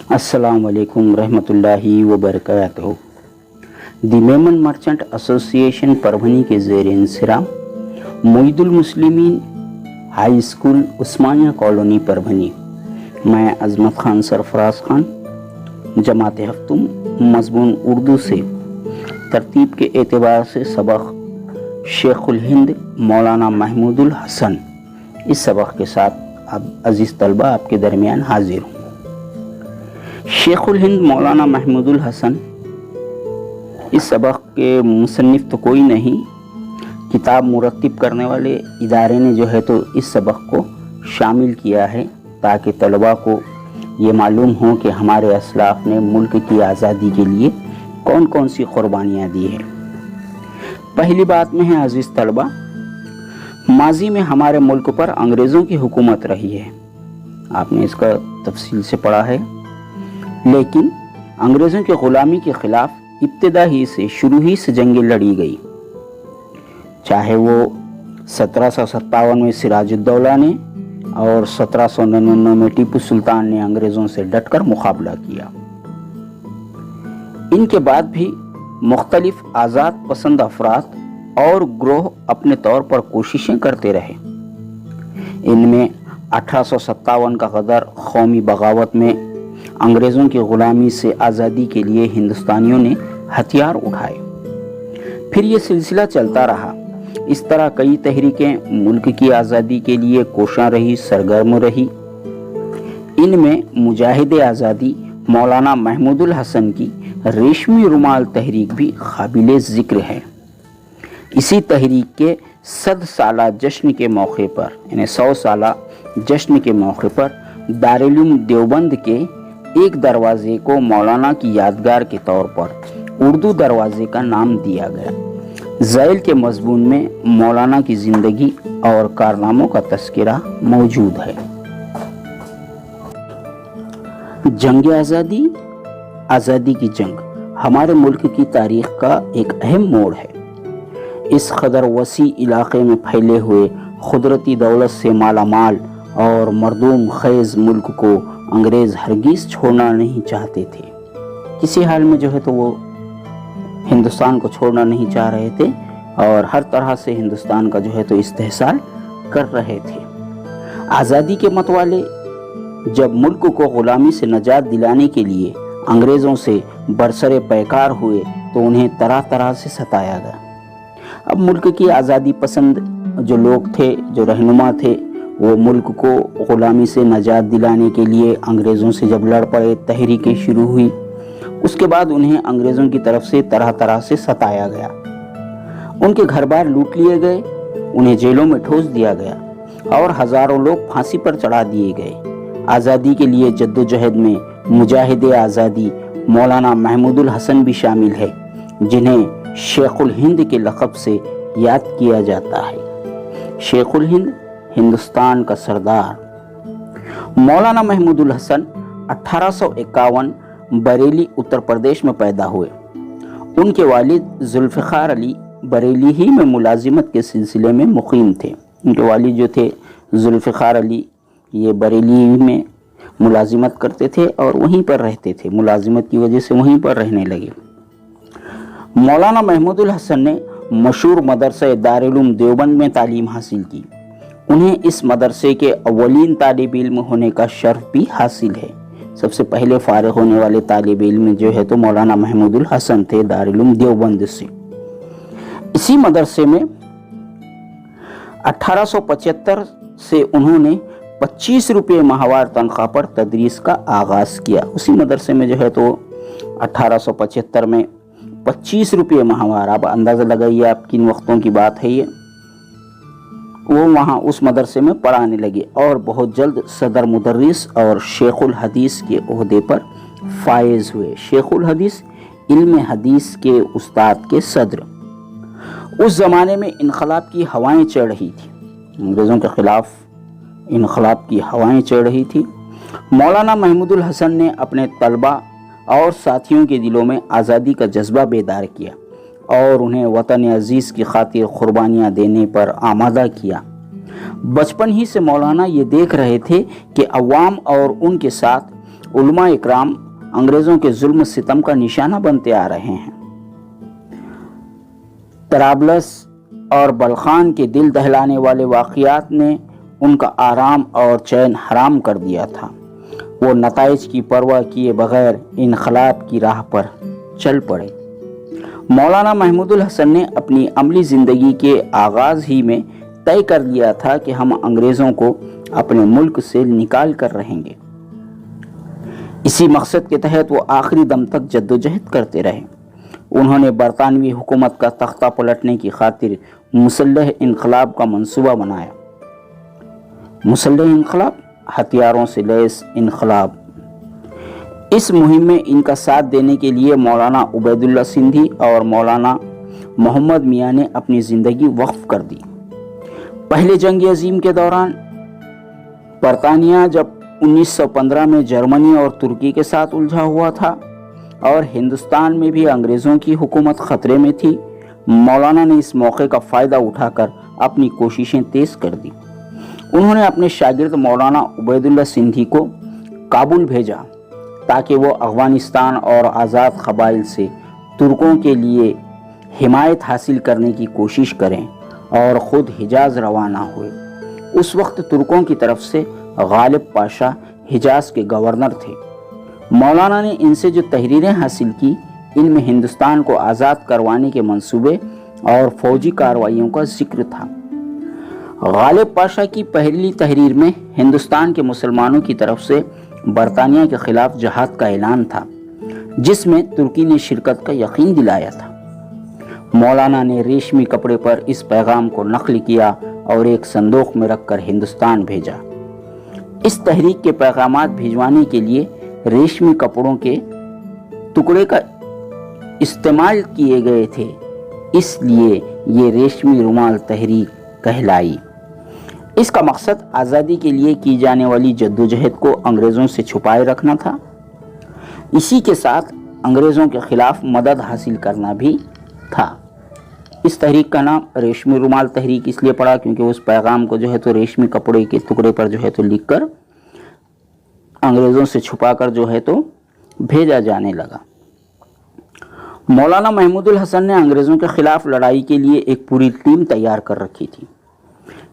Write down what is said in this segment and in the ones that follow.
अस्सलाम वालेकुम रहमतुल्लाहि व बरकातहू। दी मेमन मर्चेंट एसोसिएशन परभनी के ज़ेर इंसराम मोईदुल मुस्लिमीन हाई स्कूल उस्मानिया कॉलोनी परभनी। मैं अजमत खान सरफराज खान जमात हफ्तुम मज़मून उर्दू से तरतीब के एतबार से सबक शेखुल हिंद मौलाना महमूदुल हसन, इस सबक के साथ अब अजीज़ तलबा आपके दरमियान हाजिर हूँ। शेखुल हिंद मौलाना महमूदुल हसन, इस सबक के मुसन्निफ तो कोई नहीं, किताब मुरत्तिब करने वाले इदारे ने जो है तो इस सबक को शामिल किया है ताकि तलबा को ये मालूम हो कि हमारे असलाफ ने मुल्क की आज़ादी के लिए कौन कौन सी कुर्बानियाँ दी है। पहली बात में है अजीज़ तलबा, माजी में हमारे मुल्क पर अंग्रेज़ों की हुकूमत रही है, आपने इसका तफसील से पढ़ा है। लेकिन अंग्रेज़ों की ग़ुलामी के ख़िलाफ़ इब्तिदा ही से शुरू ही से जंगें लड़ी गई, चाहे वो 1757 में सिराजुद्दौला ने और 1799 में टीपू सुल्तान ने अंग्रेज़ों से डटकर मुकाबला किया। इनके बाद भी मुख्तलिफ आज़ाद पसंद अफराद और ग्रोह अपने तौर पर कोशिशें करते रहे। इनमें 1857 का गदर कौमी बगावत में अंग्रेज़ों की ग़ुलामी से आज़ादी के लिए हिंदुस्तानियों ने हथियार उठाए। फिर ये सिलसिला चलता रहा। इस तरह कई तहरीकें मुल्क की आज़ादी के लिए कोशां रही, सरगर्म रही। इनमें मुजाहिद आज़ादी मौलाना महमूदुल हसन की रेशमी रुमाल तहरीक भी काबिल ज़िक्र है। इसी तहरीक के 100 साला जश्न के मौके पर, यानी 100 साला जश्न के मौके पर दारुल देवबंद के एक दरवाजे को मौलाना की यादगार के तौर पर उर्दू दरवाजे का नाम दिया गया। ज़ैल के मज़मून में मौलाना की ज़िंदगी और कारनामों का तज़किरा मौजूद है। जंग आज़ादी, आज़ादी की जंग हमारे मुल्क की तारीख़ का एक अहम मोड़ है। इस कदर वसी इलाक़े में फैले हुए कुदरती दौलत से मालामाल और मरदूम ख़ैज़ मुल्क को अंग्रेज़ हरगिज़ छोड़ना नहीं चाहते थे। किसी हाल में जो है तो वो हिंदुस्तान को छोड़ना नहीं चाह रहे थे और हर तरह से हिंदुस्तान का जो है तो इस्तेहसाल कर रहे थे। आज़ादी के मतवाले जब मुल्क को ग़ुलामी से नजात दिलाने के लिए अंग्रेज़ों से बरसरे पैकार हुए तो उन्हें तरह तरह से सताया गया। अब मुल्क की आज़ादी पसंद जो लोग थे, जो रहनुमा थे, वो मुल्क को ग़ुलामी से नजात दिलाने के लिए अंग्रेज़ों से जब लड़ पड़े, तहरीकें शुरू हुई, उसके बाद उन्हें अंग्रेज़ों की तरफ से तरह तरह से सताया गया। उनके घर बार लूट लिए गए, उन्हें जेलों में ठोस दिया गया और हज़ारों लोग फांसी पर चढ़ा दिए गए। आज़ादी के लिए जद्दोजहद में मुजाहिद आज़ादी मौलाना महमूदुल हसन भी शामिल है, जिन्हें शेखुल हिंद के लक़ब से याद किया जाता है। शेखुल हिंद, हिंदुस्तान का सरदार। मौलाना महमूदुल हसन 1851 बरेली उत्तर प्रदेश में पैदा हुए। उनके वालिद जुल्फ़िकार अली बरेली ही में मुलाजिमत के सिलसिले में मुक़ीम थे। उनके वालिद जो थे जुल्फ़िकार अली, ये बरेली में मुलाजिमत करते थे और वहीं पर रहते थे, मुलाजिमत की वजह से वहीं पर रहने लगे। मौलाना महमूदुल हसन ने मशहूर मदरसा दारुल देवबंद में तालीम हासिल की। उन्हें इस मदरसे के अव्वलीन तालिब इल्म होने का शर्फ भी हासिल है। सबसे पहले फारिग होने वाले तालिब इल्म जो है तो मौलाना महमूदुल हसन थे दारुल देवबंद से। इसी मदरसे में 1875 से उन्होंने 25 रुपये माहवार तनख्वाह पर तदरीस का आगाज़ किया। उसी मदरसे में जो है तो 1875 में 25 रुपये माहवार, आप अंदाज़ा लगाइए आप किन वक्तों की बात है ये। वो वहाँ उस मदरसे में पढ़ाने लगे और बहुत जल्द सदर मुदर्रिस और शेखुल हदीस के ओहदे पर फायज़ हुए। शेखुल हदीस, इल्म हदीस के उस्ताद के सदर। उस ज़माने में इनकलाब की हवाएं चढ़ रही थी, अंग्रेज़ों के ख़िलाफ़ इनकलाब की हवाएं चढ़ रही थी। मौलाना महमूदुल हसन ने अपने तलबा और साथियों के दिलों में आज़ादी का जज्बा बेदार किया और उन्हें वतन अजीज़ की खातिर कुर्बानियाँ देने पर आमादा किया। बचपन ही से मौलाना ये देख रहे थे कि अवाम और उनके साथ उलमा इकराम अंग्रेज़ों के जुल्म सितम का निशाना बनते आ रहे हैं। तराबलस और बलखान के दिल दहलाने वाले वाक़ियात ने उनका आराम और चैन हराम कर दिया था। वो नताइज की परवाह किए बगैर इनकलाब की राह पर चल पड़े। मौलाना महमूदुल हसन ने अपनी अमली ज़िंदगी के आगाज़ ही में तय कर लिया था कि हम अंग्रेज़ों को अपने मुल्क से निकाल कर रहेंगे। इसी मकसद के तहत वो आखिरी दम तक जद्दोजहद करते रहे। उन्होंने बरतानवी हुकूमत का तख्ता पलटने की खातिर मुसल्लह इनकलाब का मंसूबा बनाया। मुसल्लह इनकलाब, हथियारों से लैस इनकलाब। इस मुहिम में इनका साथ देने के लिए मौलाना उबैदुल्ला सिंधी और मौलाना मोहम्मद मियाँ ने अपनी ज़िंदगी वक्फ कर दी। पहले जंग अजीम के दौरान बरतानिया जब 1915 में जर्मनी और तुर्की के साथ उलझा हुआ था और हिंदुस्तान में भी अंग्रेज़ों की हुकूमत ख़तरे में थी, मौलाना ने इस मौके का फ़ायदा उठाकर अपनी कोशिशें तेज़ कर दी। उन्होंने अपने शागिर्द मौलाना उबैदुल्ला सिंधी को काबुल भेजा ताकि वो अफ़गानिस्तान और आज़ाद क़बाइल से तुर्कों के लिए हिमायत हासिल करने की कोशिश करें और ख़ुद हिजाज़ रवाना हुए। उस वक्त तुर्कों की तरफ से गालिब पाशा हिजाज़ के गवर्नर थे। मौलाना ने इनसे जो तहरीरें हासिल की, इनमें हिंदुस्तान को आज़ाद करवाने के मंसूबे और फ़ौजी कार्रवाइयों का जिक्र था। गालिब पाशा की पहली तहरीर में हिंदुस्तान के मुसलमानों की तरफ से बरतानिया के ख़िलाफ़ जहाद का ऐलान था, जिसमें तुर्की ने शिरकत का यकीन दिलाया था। मौलाना ने रेशमी कपड़े पर इस पैगाम को नक़ल किया और एक संदूक में रखकर हिंदुस्तान भेजा। इस तहरीक के पैगामात भिजवाने के लिए रेशमी कपड़ों के टुकड़े का इस्तेमाल किए गए थे, इसलिए ये रेशमी रुमाल तहरीक कहलाई। इसका मकसद आज़ादी के लिए की जाने वाली जद्दोजहद को अंग्रेज़ों से छुपाए रखना था। इसी के साथ अंग्रेज़ों के ख़िलाफ़ मदद हासिल करना भी था। इस तहरीक का नाम रेशमी रुमाल तहरीक इसलिए पड़ा क्योंकि उस पैगाम को जो है तो रेशमी कपड़े के टुकड़े पर जो है तो लिखकर अंग्रेज़ों से छुपाकर जो है तो भेजा जाने लगा। मौलाना महमूदुल हसन ने अंग्रेज़ों के ख़िलाफ़ लड़ाई के लिए एक पूरी टीम तैयार कर रखी थी।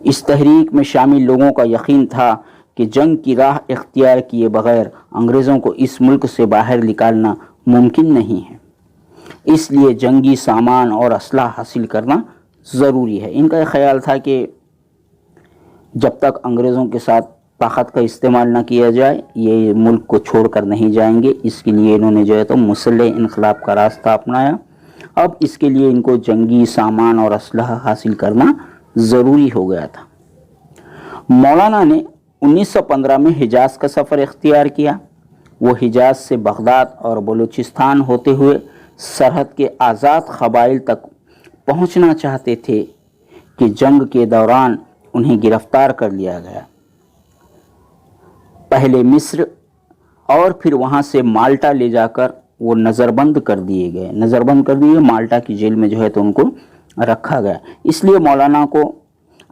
इस तहरीक में शामिल लोगों का यकीन था कि जंग की राह इख्तियार किए बगैर अंग्रेज़ों को इस मुल्क से बाहर निकालना मुमकिन नहीं है, इसलिए जंगी सामान और असलाह हासिल करना ज़रूरी है। इनका ख्याल था कि जब तक अंग्रेज़ों के साथ ताकत का इस्तेमाल न किया जाए, ये मुल्क को छोड़कर नहीं जाएंगे। इसके लिए इन्होंने जो है तो मुसल्लह इनकलाब का रास्ता अपनाया। अब इसके लिए इनको जंगी सामान और असलाह हासिल करना ज़रूरी हो गया था। मौलाना ने 1915 में हिजाज़ का सफ़र इख्तियार किया। वो हिजाज़ से बगदाद और बलूचिस्तान होते हुए सरहद के आज़ाद क़बाइल तक पहुंचना चाहते थे कि जंग के दौरान उन्हें गिरफ्तार कर लिया गया। पहले मिस्र और फिर वहां से माल्टा ले जाकर वो नज़रबंद कर दिए। माल्टा की जेल में जो है तो उनको रखा गया। इसलिए मौलाना को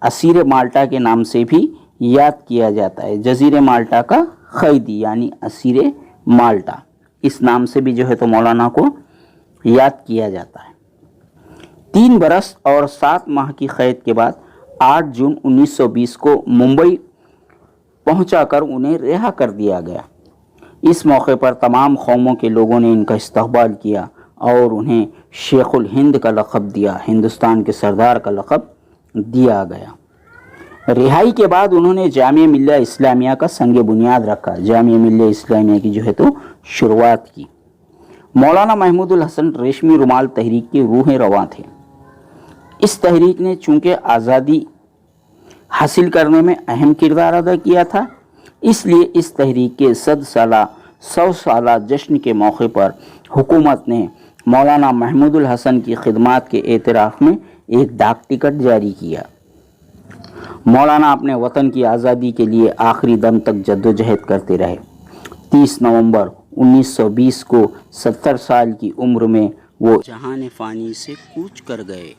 असीर माल्टा के नाम से भी याद किया जाता है। जजीरे माल्टा का क़ैदी यानी असीर माल्टा, इस नाम से भी जो है तो मौलाना को याद किया जाता है। 3 बरस और 7 माह की क़ैद के बाद 8 जून 1920 को मुंबई पहुंचाकर उन्हें रिहा कर दिया गया। इस मौके पर तमाम कौमों के लोगों ने इनका इस्तक़बाल किया और उन्हें शेखुल हिंद का लक़ब दिया, हिंदुस्तान के सरदार का लक़ब दिया गया। रिहाई के बाद उन्होंने जामिया मिल्लिया इस्लामिया का संग बुनियाद रखा। जामिया मिल्लिया इस्लामिया की जो है तो शुरुआत की। मौलाना महमूदुल हसन रेशमी रुमाल तहरीक के रूह रवां थे। इस तहरीक ने चूँकि आज़ादी हासिल करने में अहम किरदार अदा किया था, इसलिए इस तहरीक के 100 साला जश्न के मौके पर हुकूमत ने मौलाना महमूदुल हसन की खिदमात के एतराफ़ में एक डाक टिकट जारी किया। मौलाना अपने वतन की आज़ादी के लिए आखिरी दम तक जद्दोजहद करते रहे। 30 नवंबर 1920 को 70 साल की उम्र में वो जहान फ़ानी से कूच कर गए।